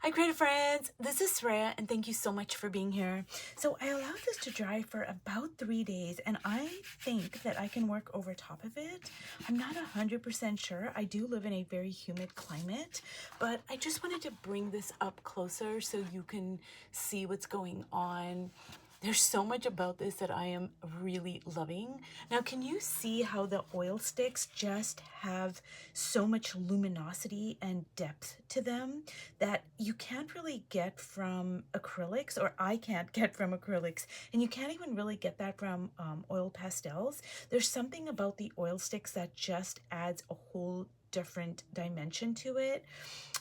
Hi creative friends, this is Sreya and thank you so much for being here. So I allowed this to dry for about 3 days and I think that I can work over top of it. I'm not 100% sure. I do live in a very humid climate, but I just wanted to bring this up closer so you can see what's going on. There's so much about this that I am really loving. Now, can you see how the oil sticks just have so much luminosity and depth to them that you can't really get from acrylics, or I can't get from acrylics, and you can't even really get that from oil pastels. There's something about the oil sticks that just adds a whole different dimension to it.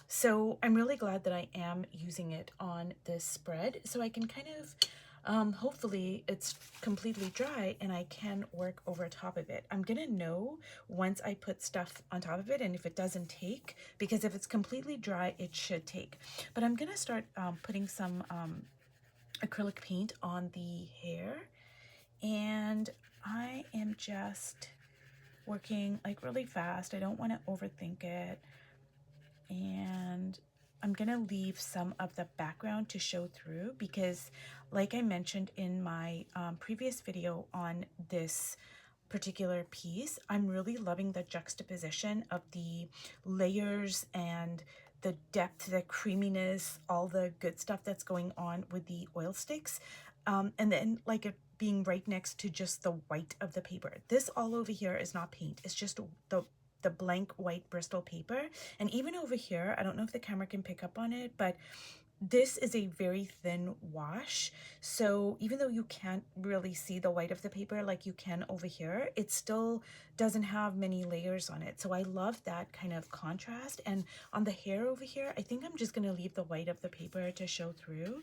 So I'm really glad that I am using it on this spread so I can kind of hopefully it's completely dry and I can work over top of it. I'm gonna know once I put stuff on top of it and if it doesn't take, because if it's completely dry it should take. But I'm gonna start putting some acrylic paint on the hair, and I am just working like really fast. I don't want to overthink it, and I'm gonna leave some of the background to show through because like I mentioned in my previous video on this particular piece, I'm really loving the juxtaposition of the layers and the depth, the creaminess, all the good stuff that's going on with the oil sticks. And then like it being right next to just the white of the paper. This all over here is not paint, it's just the blank white Bristol paper. And even over here, I don't know if the camera can pick up on it, but this is a very thin wash. So even though you can't really see the white of the paper like you can over here, it still doesn't have many layers on it. So I love that kind of contrast. And on the hair over here, I think I'm just going to leave the white of the paper to show through.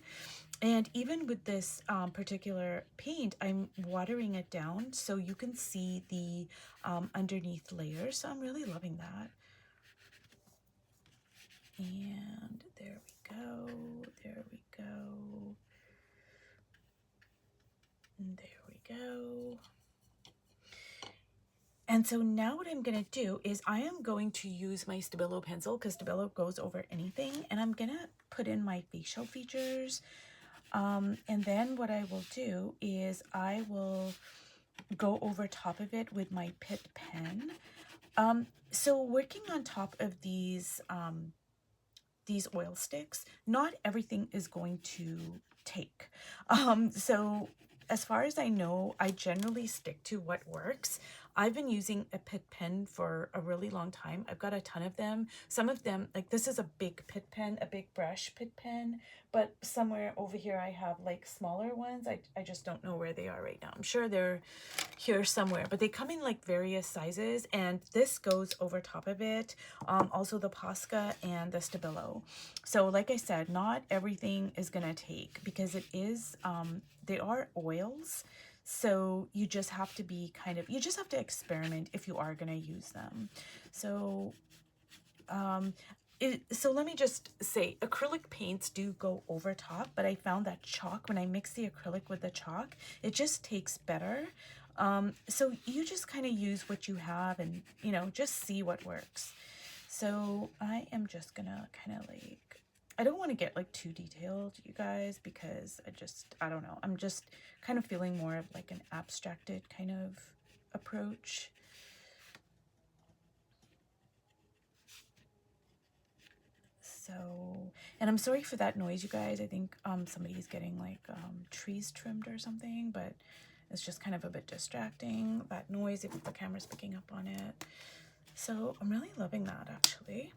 And even with this particular paint, I'm watering it down so you can see the underneath layers. So I'm really loving that. And there we go, there we go, and there we go. And so now what I'm gonna do is I am going to use my Stabilo pencil because Stabilo goes over anything, and I'm gonna put in my facial features. And then what I will do is I will go over top of it with my Pitt pen. So working on top of these oil sticks, not everything is going to take. So as far as I know, I generally stick to what works. I've been using a Pitt pen for a really long time. I've got a ton of them. Some of them, like this is a big Pitt pen, a big brush Pitt pen, but somewhere over here I have like smaller ones. I just don't know where they are right now. I'm sure they're here somewhere, but they come in like various sizes, and this goes over top of it. Also the Posca and the Stabilo. So like I said, not everything is gonna take because it is they are oils, so you just have to be you just have to experiment if you are gonna use them. So so let me just say, acrylic paints do go over top, but I found that chalk, when I mix the acrylic with the chalk, it just takes better. So you just kind of use what you have and, you know, just see what works. So I am just gonna kind of like, I don't want to get like too detailed, you guys, because I don't know. I'm just kind of feeling more of like an abstracted kind of approach. So, and I'm sorry for that noise, you guys. I think somebody's getting like trees trimmed or something, but it's just kind of a bit distracting, that noise, if the camera's picking up on it. So I'm really loving that actually.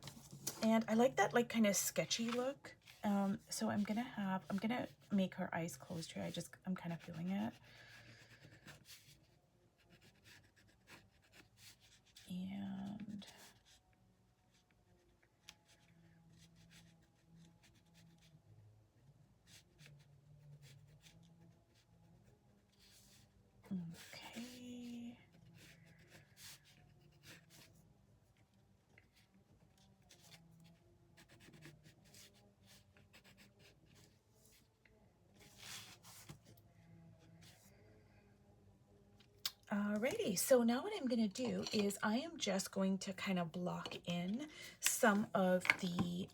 And I like that like kind of sketchy look. So I'm gonna make her eyes closed here. I'm kind of feeling it. And okay. Alrighty, so now what I'm going to do is I am just going to kind of block in some of the,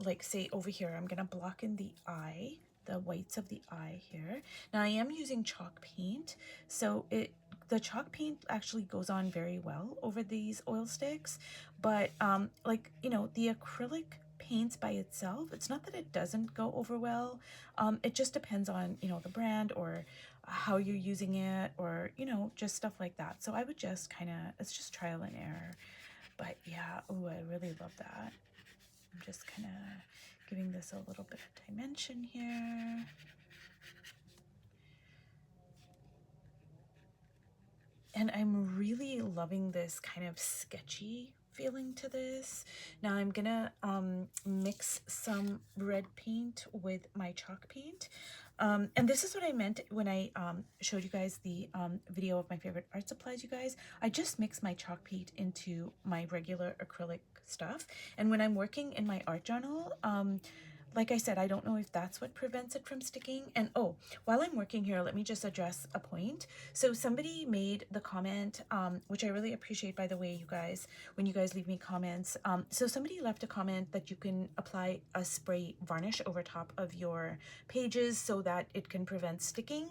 like say over here, I'm going to block in the eye, the whites of the eye here. Now I am using chalk paint, so the chalk paint actually goes on very well over these oil sticks, but like, you know, the acrylic paints by itself, it's not that it doesn't go over well. It just depends on, you know, the brand or how you're using it, or, you know, just stuff like that. So I would just kind of, it's just trial and error. But yeah, oh, I really love that. I'm just kind of giving this a little bit of dimension here. And I'm really loving this kind of sketchy feeling to this. Now I'm gonna mix some red paint with my chalk paint. And this is what I meant when I showed you guys the video of my favorite art supplies, you guys. I just mix my chalk paint into my regular acrylic stuff. And when I'm working in my art journal, like I said, I don't know if that's what prevents it from sticking. And oh, while I'm working here, let me just address a point. So somebody made the comment, which I really appreciate, by the way, you guys, when you guys leave me comments. So somebody left a comment that you can apply a spray varnish over top of your pages so that it can prevent sticking.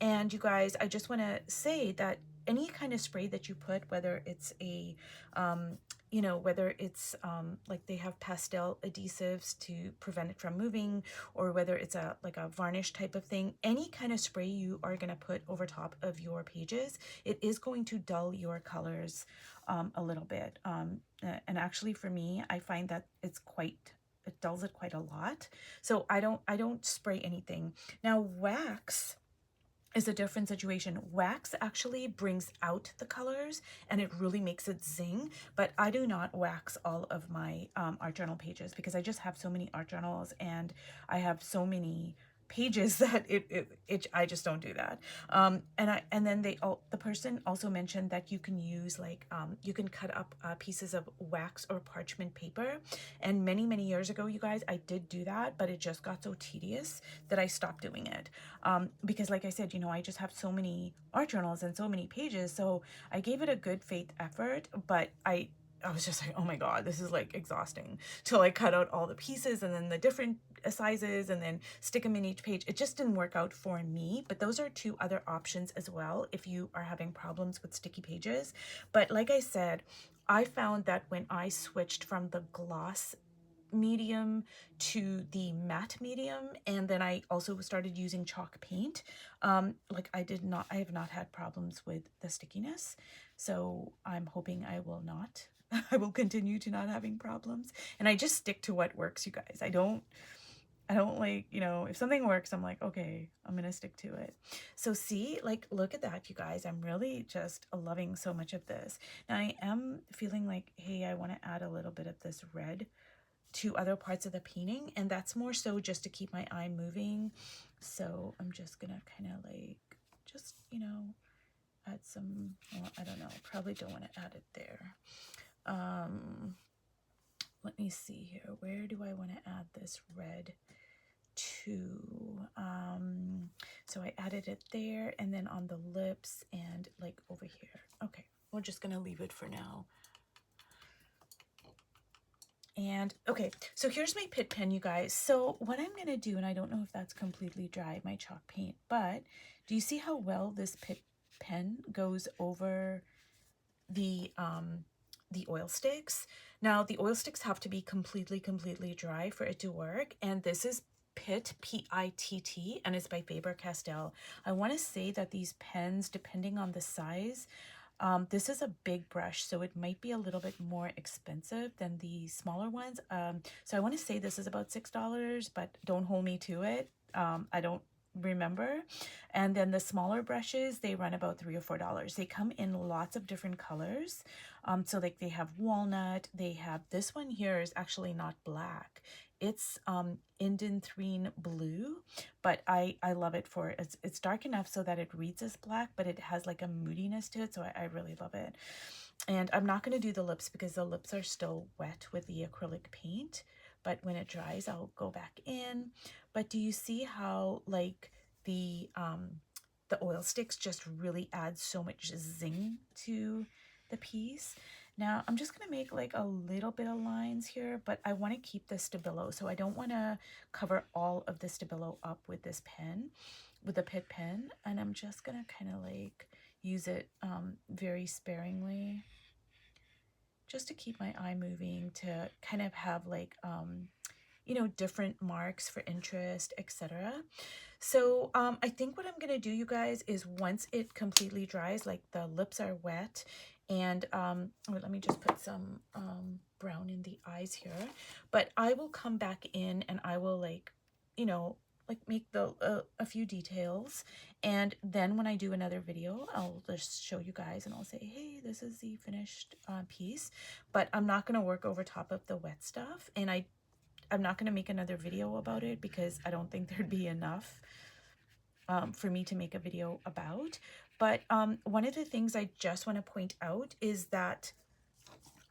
And you guys, I just want to say that any kind of spray that you put, whether it's a you know, whether it's like they have pastel adhesives to prevent it from moving, or whether it's a like a varnish type of thing, any kind of spray you are going to put over top of your pages, it is going to dull your colors a little bit. And actually for me, I find that it dulls it quite a lot. So I don't spray anything. Now wax is a different situation. Wax actually brings out the colors and it really makes it zing, but I do not wax all of my art journal pages because I just have so many art journals and I have so many pages that I just don't do that. And then the person also mentioned that you can use like you can cut up pieces of wax or parchment paper, and many years ago, you guys, I did do that, but it just got so tedious that I stopped doing it, because like I said, you know, I just have so many art journals and so many pages, so I gave it a good faith effort, but I was just like, oh my god, this is like exhausting to like cut out all the pieces and then the different sizes and then stick them in each page. It just didn't work out for me, but those are two other options as well if you are having problems with sticky pages. But like I said, I found that when I switched from the gloss medium to the matte medium, and then I also started using chalk paint, like I have not had problems with the stickiness, so I'm hoping I will not. I will continue to not having problems, and I just stick to what works, you guys. I don't like, you know, if something works, I'm like, okay, I'm gonna stick to it. So see, like, look at that, you guys. I'm really just loving so much of this. Now I am feeling like, hey, I want to add a little bit of this red to other parts of the painting, and that's more so just to keep my eye moving. So I'm just gonna kind of like, just, you know, add some, well, I don't know, probably don't want to add it there. Let me see here, where do I want to add this red to? So I added it there, and then on the lips and like over here. Okay, we're just gonna leave it for now. And okay, so here's my Pitt pen, you guys. So what I'm gonna do, and I don't know if that's completely dry, my chalk paint, but do you see how well this Pitt pen goes over the oil sticks? Now the oil sticks have to be completely dry for it to work, and this is Pitt, P-I-T-T, and it's by Faber-Castell. I want to say that these pens, depending on the size, this is a big brush, so it might be a little bit more expensive than the smaller ones. So I want to say this is about $6, but don't hold me to it. I don't remember. And then the smaller brushes, they run about $3 or $4. They come in lots of different colors. So like they have walnut, they have, this one here is actually not black. It's indanthrene blue, but I love it for it's dark enough so that it reads as black, but it has like a moodiness to it, so I really love it. And I'm not going to do the lips because the lips are still wet with the acrylic paint, but when it dries, I'll go back in. But do you see how like the the oil sticks just really add so much zing to the piece. Now I'm just gonna make like a little bit of lines here, but I want to keep the Stabilo, so I don't want to cover all of the Stabilo up with this pen, with the Pitt pen, and I'm just gonna kind of like use it very sparingly, just to keep my eye moving, to kind of have like you know, different marks for interest, etc. So I think what I'm gonna do, you guys, is once it completely dries, like the lips are wet, and let me just put some brown in the eyes here, but I will come back in and I will, like, you know, like make the a few details, and then when I do another video, I'll just show you guys and I'll say, hey, this is the finished piece. But I'm not gonna work over top of the wet stuff, and I'm not going to make another video about it because I don't think there'd be enough for me to make a video about. But one of the things I just want to point out is that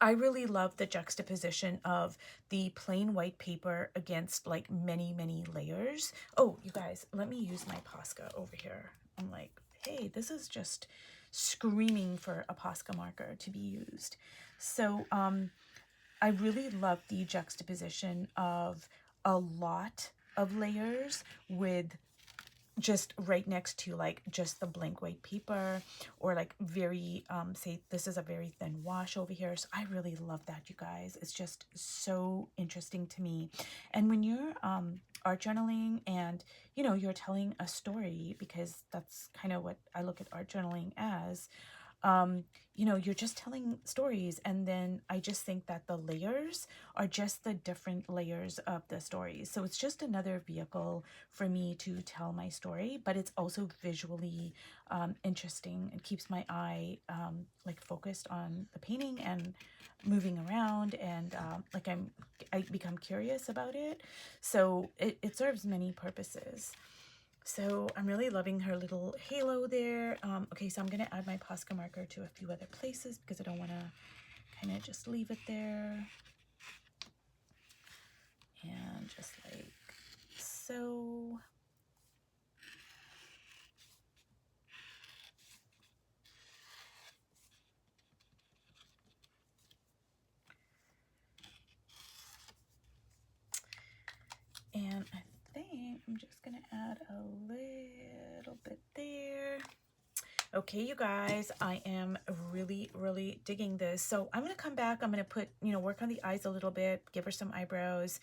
I really love the juxtaposition of the plain white paper against like many, many layers. Oh, you guys, let me use my Posca over here. I'm like, hey, this is just screaming for a Posca marker to be used. So I really love the juxtaposition of a lot of layers with just right next to like just the blank white paper, or like very say this is a very thin wash over here. So I really love that, you guys. It's just so interesting to me. And when you're art journaling and, you know, you're telling a story, because that's kind of what I look at art journaling as, you know, you're just telling stories, and then I just think that the layers are just the different layers of the stories. So it's just another vehicle for me to tell my story, but it's also visually interesting. It keeps my eye like focused on the painting and moving around, and like I become curious about it. So it serves many purposes. So I'm really loving her little halo there. Okay, so I'm going to add my Posca marker to a few other places because I don't want to kind of just leave it there. And just like so. And I think I'm just going to add a little bit there. Okay, you guys, I am really, really digging this. So I'm going to come back. I'm going to put, you know, work on the eyes a little bit, give her some eyebrows,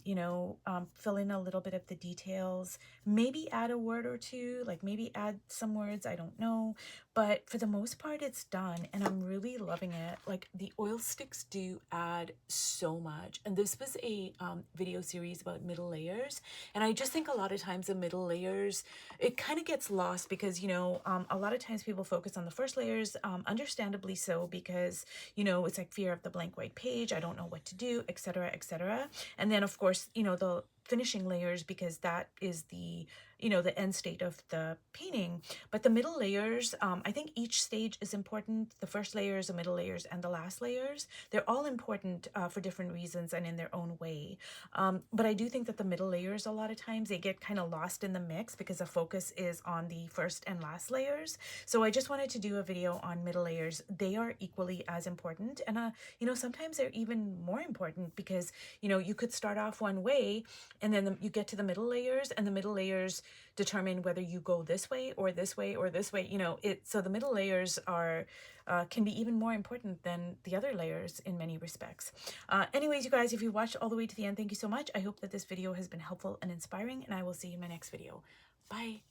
you know, fill in a little bit of the details, maybe add a word or two, like maybe add some words, I don't know. But for the most part, it's done, and I'm really loving it. Like, the oil sticks do add so much. And this was a video series about middle layers. And I just think a lot of times the middle layers, it kind of gets lost because, you know, a lot of times people focus on the first layers, understandably so, because, you know, it's like fear of the blank white page. I don't know what to do, etc., etc. And then, of course, you know, the finishing layers, because that is the, you know, the end state of the painting. But the middle layers, I think each stage is important. The first layers, the middle layers, and the last layers, they're all important for different reasons and in their own way. But I do think that the middle layers, a lot of times they get kind of lost in the mix because the focus is on the first and last layers. So I just wanted to do a video on middle layers. They are equally as important, and you know, sometimes they're even more important, because, you know, you could start off one way, and then you get to the middle layers, and the middle layers determine whether you go this way or this way or this way, you know. So the middle layers are can be even more important than the other layers in many respects. Anyways, you guys, if you watched all the way to the end, thank you so much. I hope that this video has been helpful and inspiring, and I will see you in my next video. Bye.